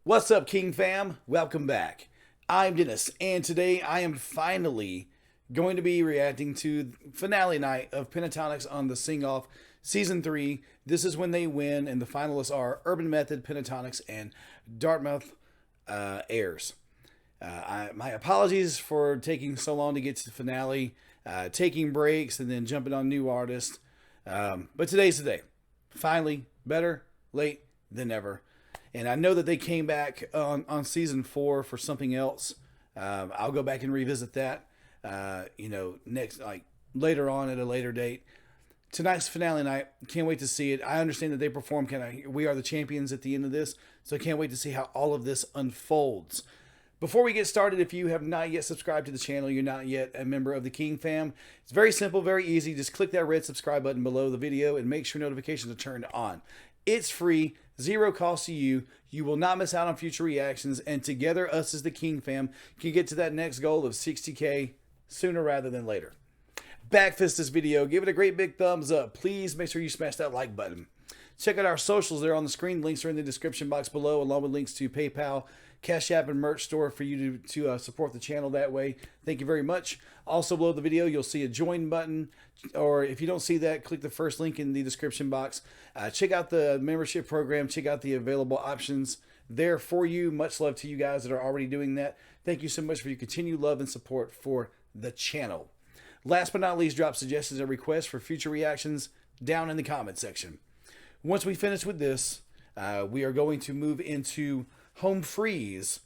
What's up, King fam? Welcome back. I'm Dennis, and today I am finally going to be reacting to finale night of Pentatonix on the Sing Off Season 3. This is when they win, and the finalists are Urban Method, Pentatonix, and Dartmouth Aires. My apologies for taking so long to get to the finale, taking breaks, and then jumping on new artists. But today's the day. Finally, better late than never. And I know that they came back on season 4 for something else. I'll go back and revisit that, next, later on at a later date. Tonight's finale night. Can't wait to see it. I understand that they perform we are the champions at the end of this. So I can't wait to see how all of this unfolds. Before we get started, if you have not yet subscribed to the channel, you're not yet a member of the King fam, it's very simple, very easy. Just click that red subscribe button below the video and make sure notifications are turned on. It's free, zero cost to you. You will not miss out on future reactions, and together, us as the King fam can get to that next goal of 60K sooner rather than later. Backfist this video, give it a great big thumbs up. Please make sure you smash that like button. Check out our socials there on the screen. Links are in the description box below, along with links to PayPal, CashApp, and merch store for you to support the channel that way. Thank you very much. Also below the video, you'll see a join button, or if you don't see that, click the first link in the description box. Check out the membership program. Check out the available options there for you. Much love to you guys that are already doing that. Thank you so much for your continued love and support for the channel. Last but not least, drop suggestions and requests for future reactions down in the comment section. Once we finish with this, we are going to move into Home Free's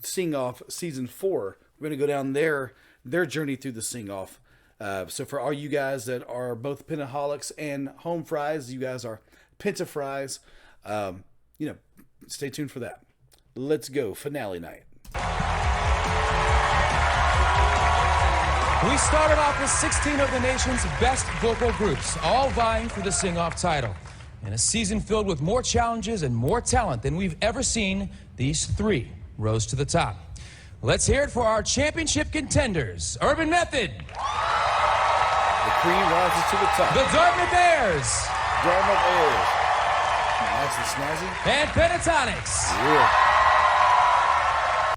Sing Off Season 4. We're going to go down their journey through the Sing Off. So for all you guys that are both Pentaholics and Home Fries, you guys are Pentafries, stay tuned for that. Let's go. Finale night. We started off with 16 of the nation's best vocal groups, all vying for the sing-off title. In a season filled with more challenges and more talent than we've ever seen, these 3 rose to the top. Let's hear it for our championship contenders. Urban Method. The cream rises to the top. The Dartmouth Aires. Dartmouth Aires. Nice and snazzy. And Pentatonix. Yeah.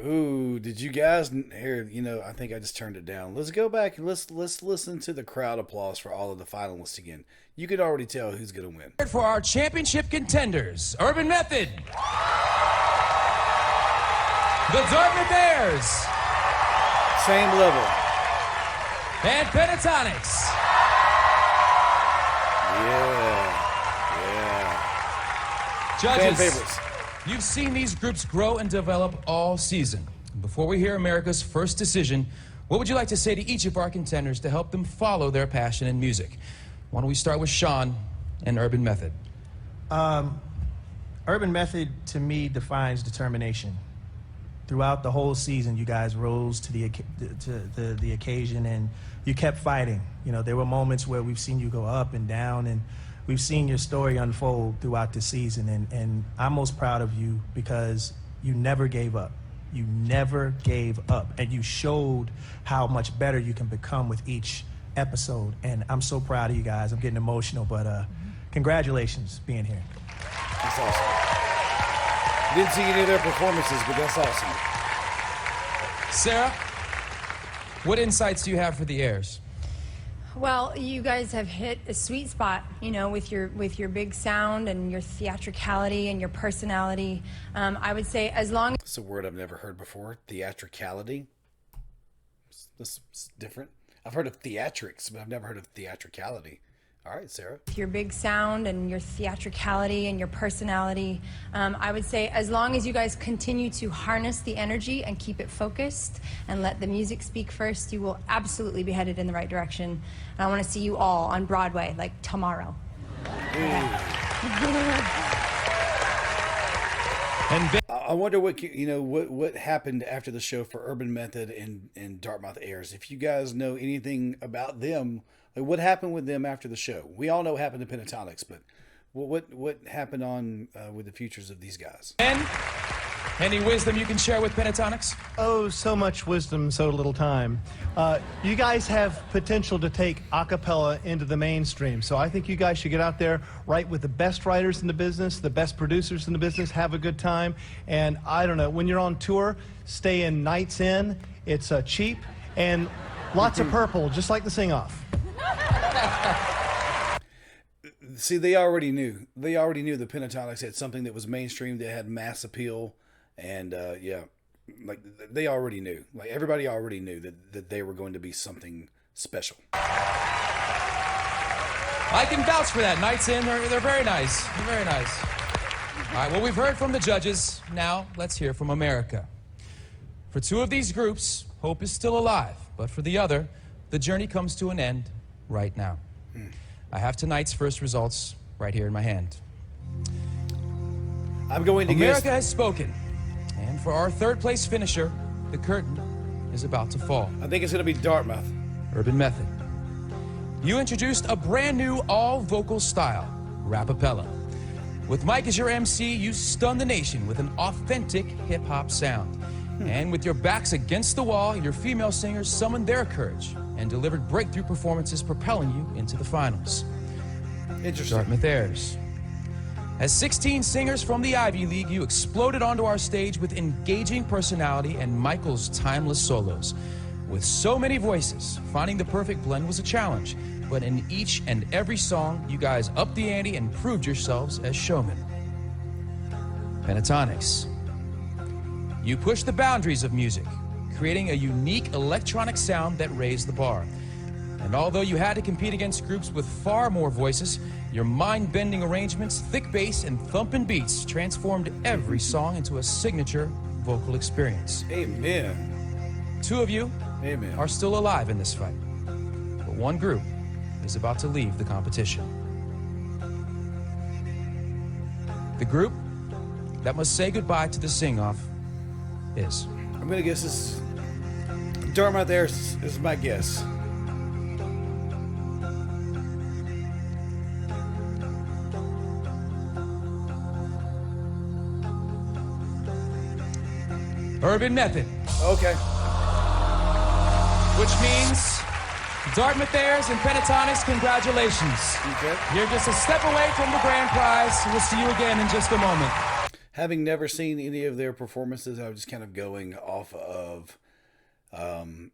Ooh, did you guys hear? I think I just turned it down. Let's go back and let's listen to the crowd applause for all of the finalists again. You could already tell who's going to win. For our championship contenders, Urban Method. The Dartmouth Aires. Same level. And Pentatonix. Yeah. Judges. Fan favorites. You've seen these groups grow and develop all season. Before we hear America's first decision, what would you like to say to each of our contenders to help them follow their passion in music? Why don't we start with Sean and Urban Method? Urban Method, to me, defines determination. Throughout the whole season, you guys rose to the occasion, and you kept fighting. There were moments where we've seen you go up and down, and we've seen your story unfold throughout the season, and I'm most proud of you because you never gave up. You never gave up, and you showed how much better you can become with each episode, and I'm so proud of you guys. I'm getting emotional, but congratulations being here. That's awesome. Didn't see any of their performances, but that's awesome. Sarah, what insights do you have for the Aires? Well, you guys have hit a sweet spot, with your big sound and your theatricality and your personality. I would say as long as... That's a word I've never heard before. Theatricality. This is different. I've heard of theatrics, but I've never heard of theatricality. All right, Sarah. Your big sound and your theatricality and your personality. I would say as long as you guys continue to harness the energy and keep it focused and let the music speak first, you will absolutely be headed in the right direction. And I want to see you all on Broadway, like tomorrow. And I wonder what happened after the show for Urban Method and Dartmouth Aires. If you guys know anything about them, like what happened with them after the show? We all know what happened to Pentatonix, but what happened on with the futures of these guys? And Any wisdom you can share with Pentatonix? Oh, so much wisdom, so little time. You guys have potential to take a cappella into the mainstream, so I think you guys should get out there, write with the best writers in the business, the best producers in the business, have a good time, and I don't know, when you're on tour, stay in Nights In. It's cheap, and lots of purple, just like the sing-off. See, they already knew. They already knew the Pentatonix had something that was mainstream, that had mass appeal, and yeah, like they already knew. Like everybody already knew that they were going to be something special. I can vouch for that. Nights In, they're very nice. They're very nice. All right, well, we've heard from the judges. Now, let's hear from America. For two of these groups, hope is still alive, but for the other, the journey comes to an end right now. I have tonight's first results right here in my hand. I'm going to America guess. has spoken, and for our third place finisher, the curtain is about to fall. I think it's going to be Dartmouth. Urban Method. You introduced a brand new all-vocal style, rap-a-pella. With Mike as your MC, you stunned the nation with an authentic hip-hop sound. And with your backs against the wall, your female singers summoned their courage and delivered breakthrough performances, propelling you into the finals. Interesting. Dartmouth Aires. As 16 singers from the Ivy League, you exploded onto our stage with engaging personality and Michael's timeless solos. With so many voices, finding the perfect blend was a challenge. But in each and every song, you guys upped the ante and proved yourselves as showmen. Pentatonix. You pushed the boundaries of music, creating a unique electronic sound that raised the bar. And although you had to compete against groups with far more voices, your mind-bending arrangements, thick bass, and thumping beats transformed every song into a signature vocal experience. Amen. Two of you Amen. are still alive in this fight, but one group is about to leave the competition. The group that must say goodbye to the sing-off is... I'm going to guess this. Dartmouth Aires is my guess. Urban Method. Okay. Which means Dartmouth Aires and Pentatonix, congratulations. Okay. You're just a step away from the grand prize. We'll see you again in just a moment. Having never seen any of their performances, I was just kind of going off of... I'm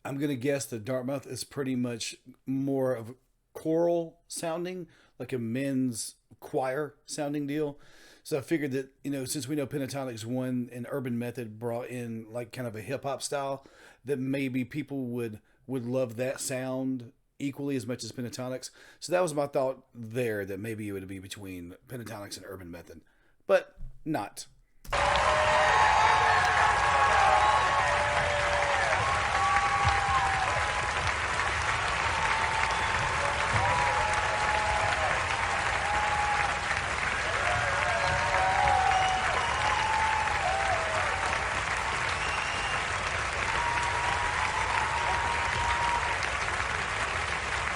going to guess that Dartmouth is pretty much more of choral sounding, like a men's choir sounding deal. So I figured that, you know, since we know Pentatonix won and Urban Method brought in like kind of a hip hop style, that maybe people would love that sound equally as much as Pentatonix. So that was my thought there, that maybe it would be between Pentatonix and Urban Method, but not.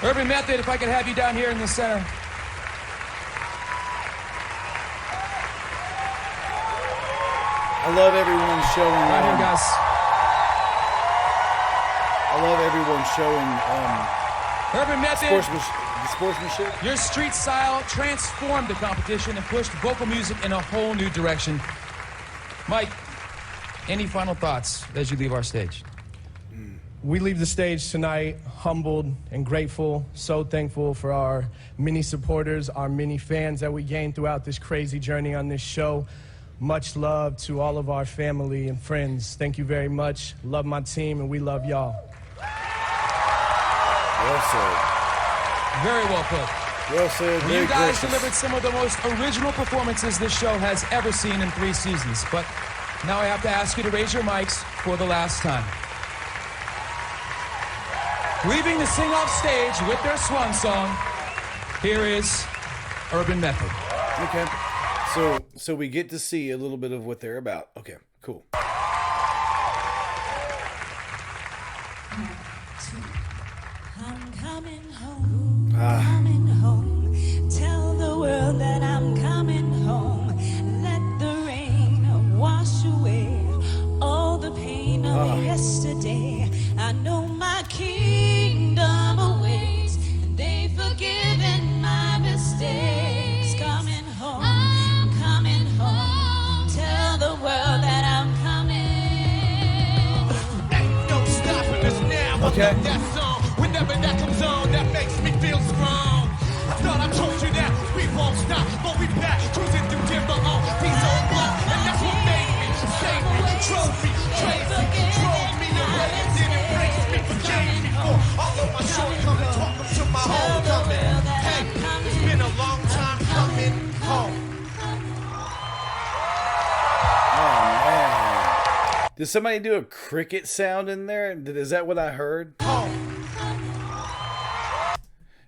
Urban Method, if I could have you down here in the center. I love everyone showing. Right here, guys. I love everyone showing Urban Method, sportsmanship. your street style transformed the competition and pushed vocal music in a whole new direction. Mike, any final thoughts as you leave our stage? We leave the stage tonight humbled and grateful, so thankful for our many supporters, our many fans that we gained throughout this crazy journey on this show. Much love to all of our family and friends. Thank you very much. Love my team, and we love y'all. Well said. Very well put. Well said. Very You guys gracious. delivered some of the most original performances this show has ever seen in 3 seasons. But now I have to ask you to raise your mics for the last time. Leaving the sing-off stage with their swan song, here is Urban Method. Okay. So we get to see a little bit of what they're about. Okay, cool. I'm coming home, coming home. Tell the world that I'm coming home. Let the rain I know my kingdom awaits, and they've forgiven my mistakes. Coming home, I'm coming home. Tell the world that I'm coming. Ain't no stopping us now. Okay. That song, whenever that comes on, that makes me feel strong. I thought I told you that we won't stop, but we back, cruising through timber on these old blocks, and that's what made me, saved me, drove me crazy, drove me away, and then embraced me, forgave me for all of my shortcomings. Welcome to my homecoming. Hey, it's been a long time coming home. Oh man! Did somebody do a cricket sound in there? Is that what I heard?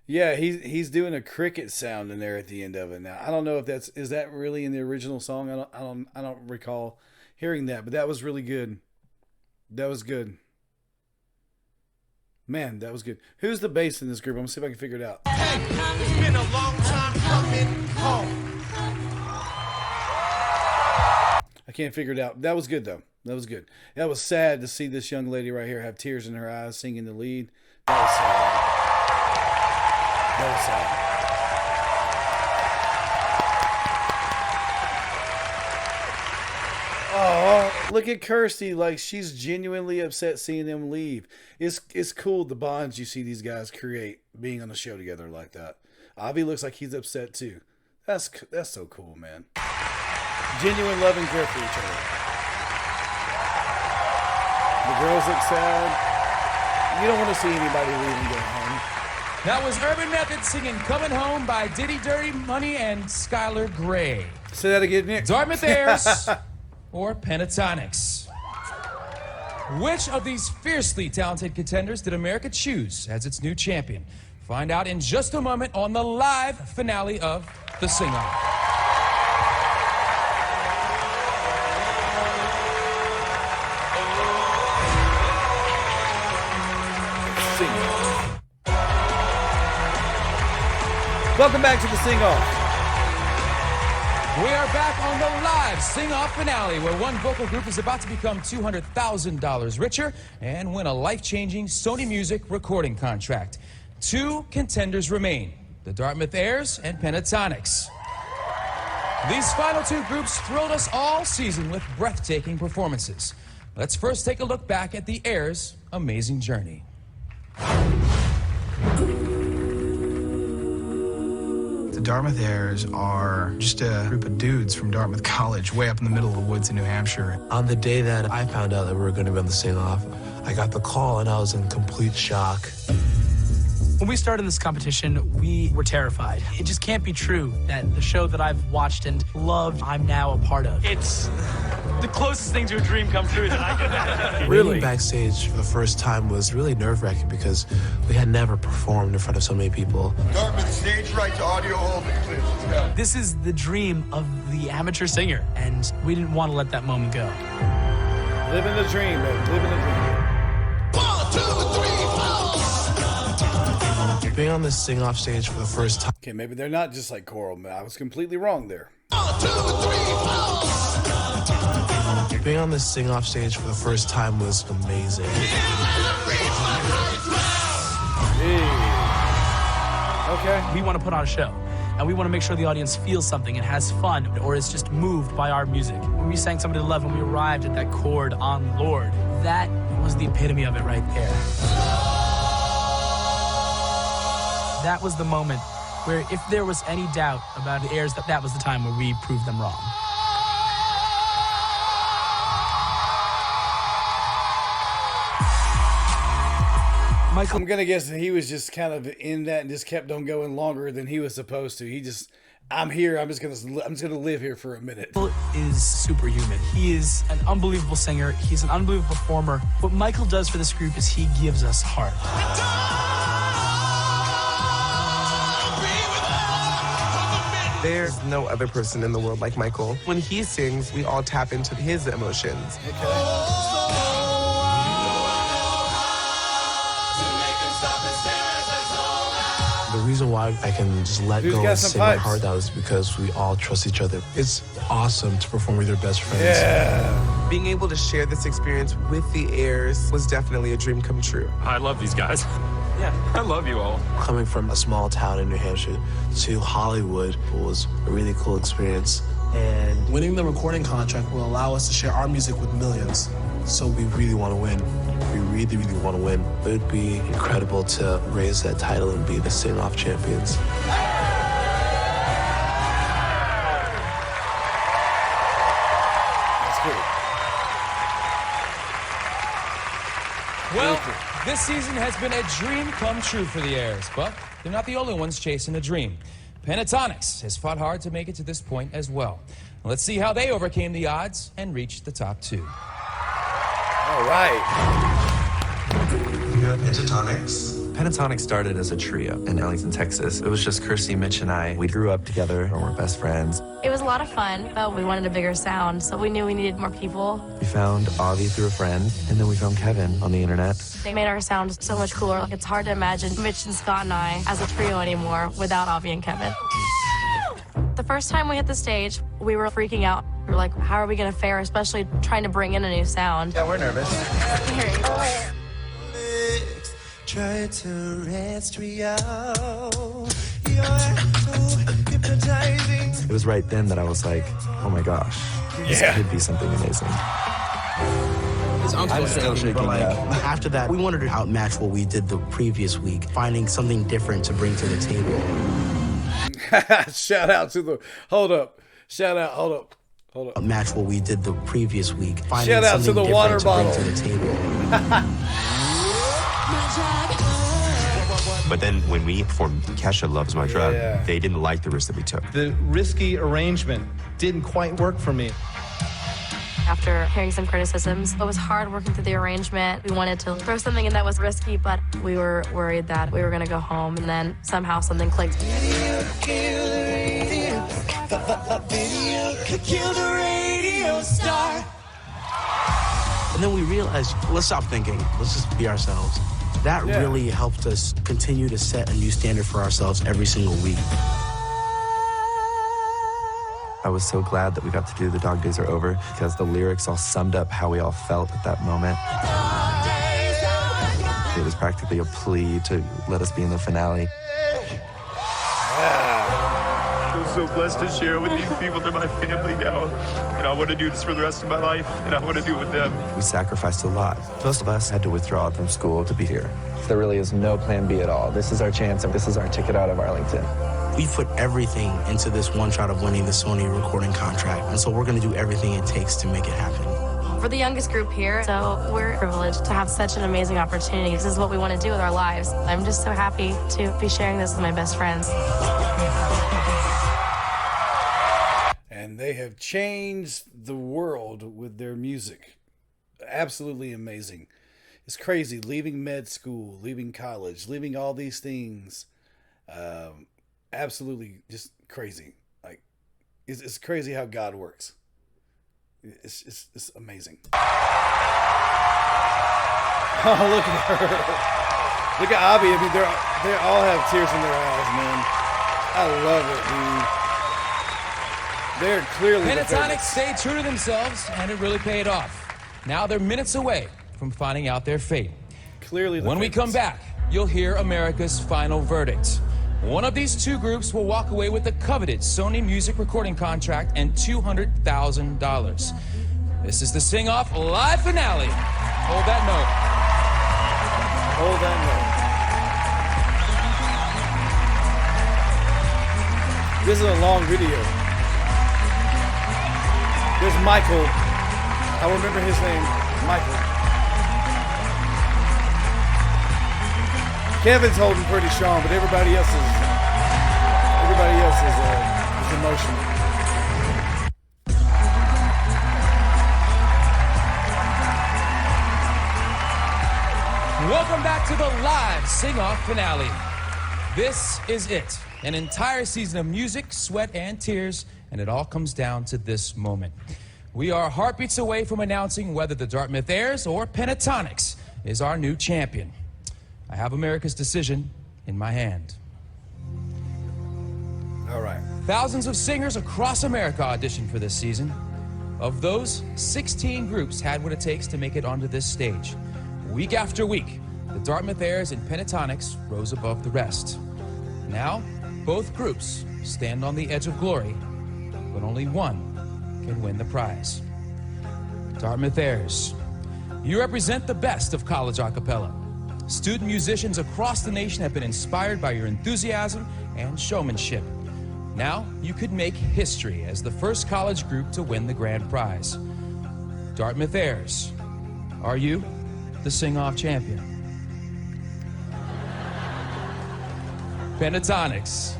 Yeah, he's doing a cricket sound in there at the end of it. Now I don't know if is that really in the original song. I don't recall hearing that, but that was really good. That was good. Man, that was good. Who's the bass in this group? I'm gonna see if I can figure it out. Hey, it's been a long time coming home. I can't figure it out. That was good though. That was good. That was sad to see this young lady right here have tears in her eyes singing the lead. That was sad. That was sad. Oh, look at Kirsty. Like, she's genuinely upset seeing them leave. It's cool the bonds you see these guys create being on the show together like that. Avi looks like he's upset too. That's so cool, man. Genuine love and care for each other. The girls look sad. You don't want to see anybody leave and go home. That was Urban Method singing Coming Home by Diddy Dirty Money and Skylar Grey. Say that again, Nick. Dartmouth Aires or Pentatonix? Which of these fiercely talented contenders did America choose as its new champion? Find out in just a moment on the live finale of The Sing-Off. Welcome back to the Sing-Off. We are back on the live Sing-Off finale, where one vocal group is about to become $200,000 richer and win a life-changing Sony Music recording contract. Two contenders remain, the Dartmouth Aires and Pentatonix. These final two groups thrilled us all season with breathtaking performances. Let's first take a look back at the Aires' amazing journey. The Dartmouth Aires are just a group of dudes from Dartmouth College, way up in the middle of the woods in New Hampshire. On the day that I found out that we were going to be on the Sing-Off, I got the call and I was in complete shock. When we started this competition, we were terrified. It just can't be true that the show that I've watched and loved, I'm now a part of. It's the closest thing to a dream come true that I can. Really? Being backstage for the first time was really nerve-wracking because we had never performed in front of so many people. Dartmouth stage right to audio holding, please. Let's go. This is the dream of the amateur singer, and we didn't want to let that moment go. Living the dream, man. Living the dream. 1, 2, 3, 4. Being on this Sing-Off stage for the first time. Okay, maybe they're not just like choral. I was completely wrong there. 1, 2, 3, 4. Being on this Sing-Off stage for the first time was amazing. Hey. Okay. We want to put on a show, and we want to make sure the audience feels something and has fun, or is just moved by our music. When we sang Somebody to Love, when we arrived at that chord on Lord, that was the epitome of it right there. That was the moment where if there was any doubt about the Aires, that was the time where we proved them wrong. Michael, I'm gonna guess that he was just kind of in that and just kept on going longer than he was supposed to. He just, I'm here. I'm just gonna live here for a minute. is superhuman. He is an unbelievable singer. He's an unbelievable performer. What Michael does for this group is he gives us heart. There's no other person in the world like Michael. When he sings, we all tap into his emotions. The reason why I can just let go and sing my heart out is because we all trust each other. It's awesome to perform with your best friends. Yeah. Being able to share this experience with the Aires was definitely a dream come true. I love these guys. Yeah, I love you all. Coming from a small town in New Hampshire to Hollywood was a really cool experience. And winning the recording contract will allow us to share our music with millions. So we really want to win. We really, really want to win. It would be incredible to raise that title and be the sing-off champions. Well, this season has been a dream come true for the Aires, but they're not the only ones chasing a dream. Pentatonix has fought hard to make it to this point as well. Let's see how they overcame the odds and reached the top 2. All right. You have Pentatonix. Pentatonix started as a trio in Ellington, Texas. It was just Kirsty, Mitch, and I. We grew up together and we're best friends. It was a lot of fun, but we wanted a bigger sound, so we knew we needed more people. We found Avi through a friend, and then we found Kevin on the internet. They made our sound so much cooler. It's hard to imagine Mitch and Scott and I as a trio anymore without Avi and Kevin. The first time we hit the stage, we were freaking out. We were like, how are we going to fare, especially trying to bring in a new sound? Yeah, we're nervous. Try to rest me out. You're so hypnotizing. It was right then that I was like, oh my gosh, this could be something amazing. I'm still shaking up. After that, we wanted to outmatch what we did the previous week, finding something different to bring to the table. Shout out to the, hold up. Match what we did the previous week. Shout out to the water bottle. To the table. But then when we performed Kesha Loves My Drug, they didn't like the risk that we took. The risky arrangement didn't quite work for me. After hearing some criticisms, it was hard working through the arrangement. We wanted to throw something in that was risky, but we were worried that we were going to go home, and then somehow something clicked. Video could kill the radio star. And then we realized, let's stop thinking. Let's just be ourselves. That really helped us continue to set a new standard for ourselves every single week. I was so glad that we got to do The Dog Days Are Over because the lyrics all summed up how we all felt at that moment. It was practically a plea to let us be in the finale. I'm so blessed to share with these people. They're my family now. And I want to do this for the rest of my life, and I want to do it with them. We sacrificed a lot. Most of us had to withdraw from school to be here. There really is no plan B at all. This is our chance, and this is our ticket out of Arlington. We put everything into this one shot of winning the Sony recording contract, and so we're going to do everything it takes to make it happen. We're the youngest group here, so we're privileged to have such an amazing opportunity. This is what we want to do with our lives. I'm just so happy to be sharing this with my best friends. And they have changed the world with their music. Absolutely amazing. It's crazy, leaving med school, leaving college, leaving all these things. Absolutely just crazy. Like, it's crazy how God works. It's amazing. Oh, look at her. Look at Abby. I mean, they all have tears in their eyes, man. I love it, dude. They're clearly Pentatonix stayed true to themselves, and it really paid off. Now they're minutes away from finding out their fate. Clearly, when we come back, you'll hear America's final verdict. One of these two groups will walk away with the coveted Sony music recording contract and $200,000. This is the Sing-Off live finale. Hold that note. Hold that note. This is a long video. There's Michael. I remember his name, Michael. Kevin's holding pretty strong, but everybody else is emotional. Welcome back to the live Sing-Off finale. This is it. An entire season of music, sweat, and tears, and it all comes down to this moment. We are heartbeats away from announcing whether the Dartmouth Aires or Pentatonix is our new champion. I have America's decision in my hand. All right. Thousands of singers across America auditioned for this season. Of those, 16 groups had what it takes to make it onto this stage. Week after week, the Dartmouth Aires and Pentatonix rose above the rest. Now, both groups stand on the edge of glory, but only one can win the prize. Dartmouth Aires, you represent the best of college a cappella. Student musicians across the nation have been inspired by your enthusiasm and showmanship. Now, you could make history as the first college group to win the grand prize. Dartmouth Aires, are you the sing-off champion? Pentatonix,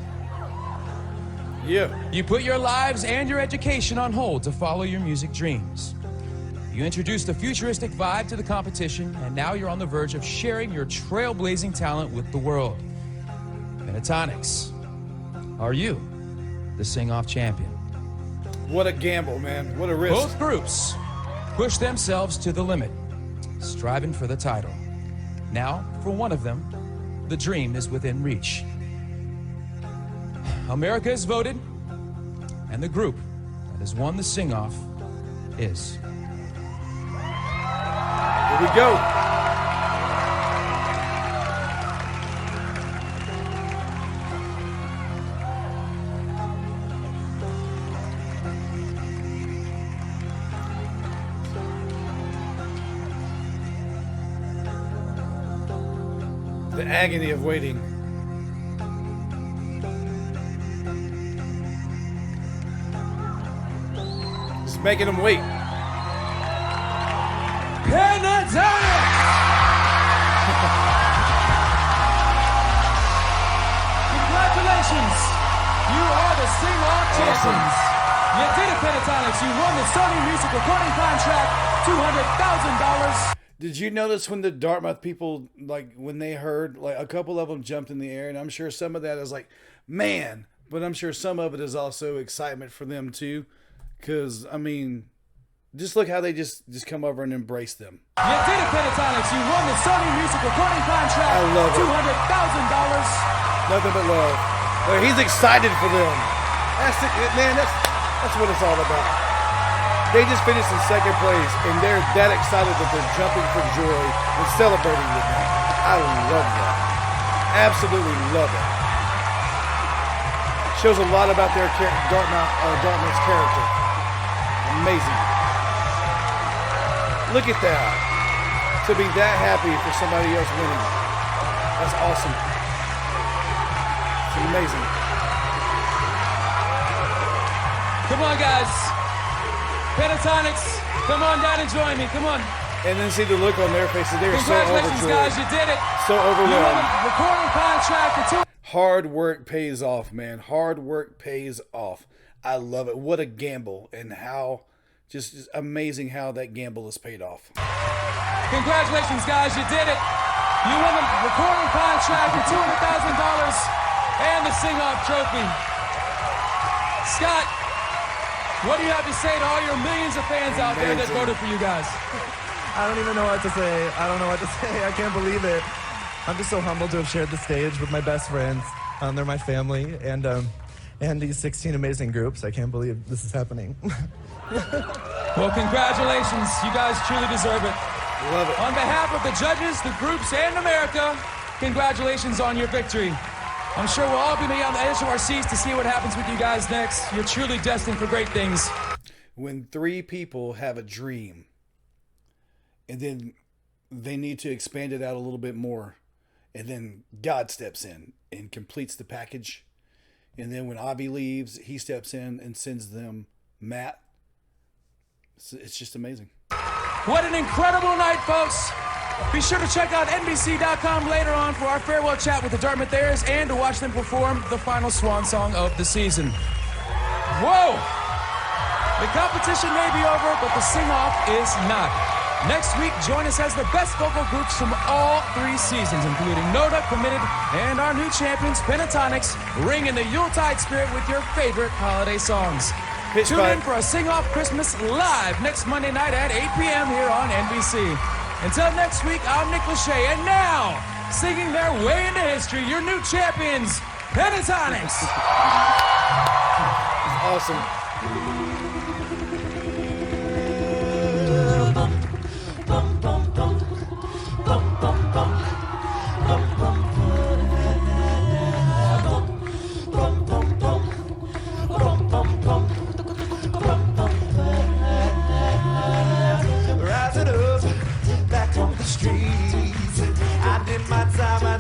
you put your lives and your education on hold to follow your music dreams. You introduced a futuristic vibe to the competition, and now you're on the verge of sharing your trailblazing talent with the world. Pentatonix, are you the sing-off champion? What a gamble, man. What a risk. Both groups push themselves to the limit, striving for the title. Now, for one of them, the dream is within reach. America has voted, and the group that has won the sing-off is... Here we go. The agony of waiting. Just making them wait. Pentatonix! Congratulations! You are the sing-off champions. You did it, Pentatonix. You won the Sony Music Recording Contract, $200,000. Did you notice when the Dartmouth people, like, when they heard, like, a couple of them jumped in the air, and I'm sure some of that is like, man, but I'm sure some of it is also excitement for them, too, because, I mean... Just look how they just come over and embrace them. You did it, Pentatonix. You won the Sony Music Recording Contract. I love it. $200,000. Nothing but love. But he's excited for them. That's it, man. That's what it's all about. They just finished in second place, and they're that excited that they're jumping for joy and celebrating with them. I love that. Absolutely love it. Shows a lot about their Dartmouth's character. Amazing. Look at that. To be that happy for somebody else winning. That's awesome. It's amazing. Come on, guys. Pentatonix, come on down and join me. Come on. And then see the look on their faces. They are so overjoyed. Congratulations, guys. You did it. So overwhelmed. You won a recording contract for Hard work pays off, man. Hard work pays off. I love it. What a gamble, and how... Just amazing how that gamble has paid off. Congratulations, guys. You did it. You won the recording contract for $200,000 and the sing-off trophy. Scott, what do you have to say to all your millions of fans out there that voted for you guys? I don't even know what to say. I don't know what to say. I can't believe it. I'm just so humbled to have shared the stage with my best friends. They're my family, and these 16 amazing groups. I can't believe this is happening. Well, congratulations. You guys truly deserve it. Love it. On behalf of the judges, the groups, and America, congratulations on your victory. I'm sure we'll all be on the edge of our seats to see what happens with you guys next. You're truly destined for great things. When three people have a dream, and then they need to expand it out a little bit more, and then God steps in and completes the package, and then when Avi leaves, he steps in and sends them Matt. It's just amazing. What an incredible night, folks. Be sure to check out NBC.com later on for our farewell chat with the Dartmouth Aires and to watch them perform the final swan song of the season. Whoa! The competition may be over, but the sing-off is not. Next week, join us as the best vocal groups from all 3 seasons, including Noda, Committed, and our new champions, Pentatonix, ring in the Yuletide spirit with your favorite holiday songs. Tune in for a Sing-Off Christmas live next Monday night at 8 p.m. here on NBC. Until next week, I'm Nick Lachey, and now, singing their way into history, your new champions, Pentatonix. Awesome.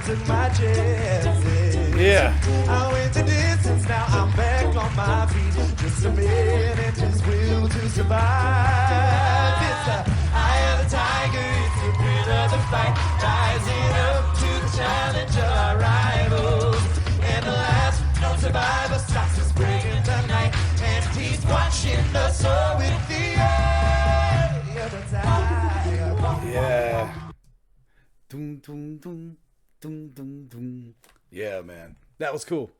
took my chances. Yeah. I went the distance, now I'm back on my feet. Just a minute, just will to survive. It's the eye of the tiger, it's the grit of the fight. Rising up to the challenge of our rivals. And the last known survivor stops us breaking the night. And he's watching us all with the eye of the tiger. Yeah. Dum, dum, dum, dum, dum, dum. Yeah, man. That was cool.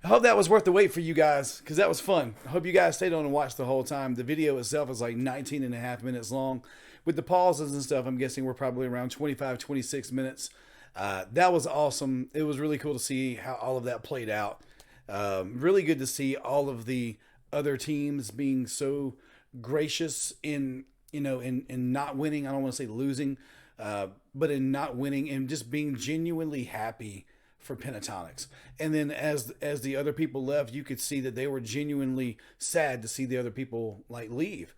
I hope that was worth the wait for you guys, because that was fun. I hope you guys stayed on and watched the whole time. The video itself is like 19 and a half minutes long. With the pauses and stuff, I'm guessing we're probably around 25, 26 minutes. That was awesome. It was really cool to see how all of that played out. Really good to see all of the other teams being so gracious in not winning. I don't want to say losing, but in not winning and just being genuinely happy for Pentatonix. And then as the other people left, you could see that they were genuinely sad to see the other people like leave.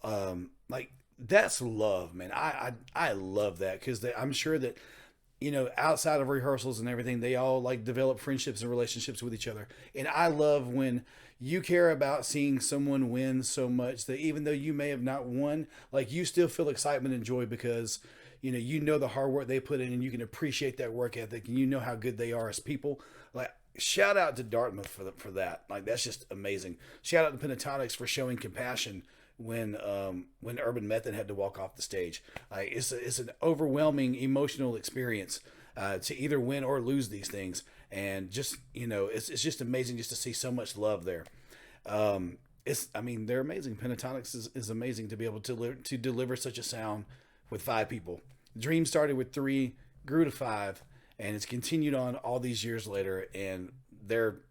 Like that's love, man. I love that, because I'm sure that, outside of rehearsals and everything, they all like develop friendships and relationships with each other. And I love when you care about seeing someone win so much that even though you may have not won, like you still feel excitement and joy because you know the hard work they put in, and you can appreciate that work ethic, and you know how good they are as people. Like, shout out to Dartmouth for that. Like, that's just amazing. Shout out to Pentatonix for showing compassion when Urban Method had to walk off the stage. Like, it's an overwhelming emotional experience to either win or lose these things, and just it's just amazing just to see so much love there. They're amazing. Pentatonix is amazing to be able to deliver such a sound with 5 people. Dream started with 3, grew to 5, and it's continued on all these years later, and they're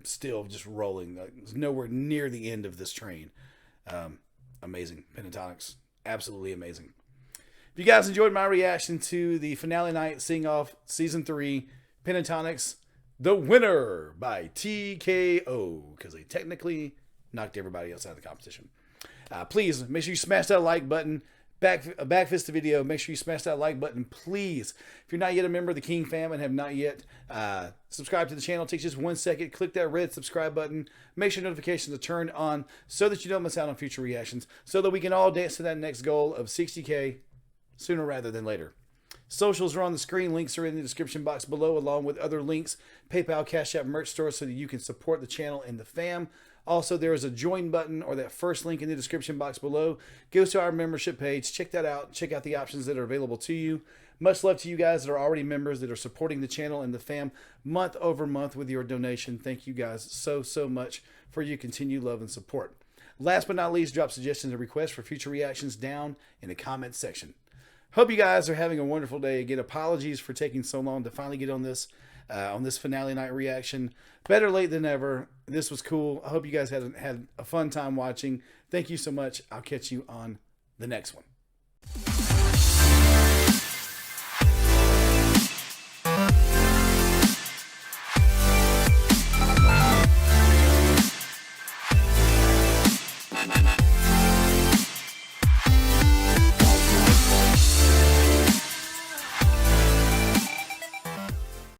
still just rolling. Like, it's nowhere near the end of this train. Amazing. Pentatonix, absolutely amazing. If you guys enjoyed my reaction to the finale night sing-off season 3, Pentatonix, the winner by TKO, because they technically knocked everybody else out of the competition. Please make sure you smash that like button. Back fist the video. Make sure you smash that like button, please. If you're not yet a member of the King fam and have not yet subscribed to the channel, it takes just 1 second. Click that red subscribe button. Make sure notifications are turned on so that you don't miss out on future reactions, so that we can all dance to that next goal of 60K sooner rather than later. Socials are on the screen. Links are in the description box below, along with other links, PayPal, CashApp, merch store, so that you can support the channel and the fam. Also, there is a join button, or that first link in the description box below goes to our membership page. Check that out. Check out the options that are available to you. Much love to you guys that are already members, that are supporting the channel and the fam month over month with your donation. Thank you guys so much for your continued love and support. Last but not least, drop suggestions and requests for future reactions down in the comments section. Hope you guys are having a wonderful day. Again, apologies for taking so long to finally get on this finale night reaction. Better late than never. This was cool. I hope you guys had a fun time watching. Thank you so much. I'll catch you on the next one.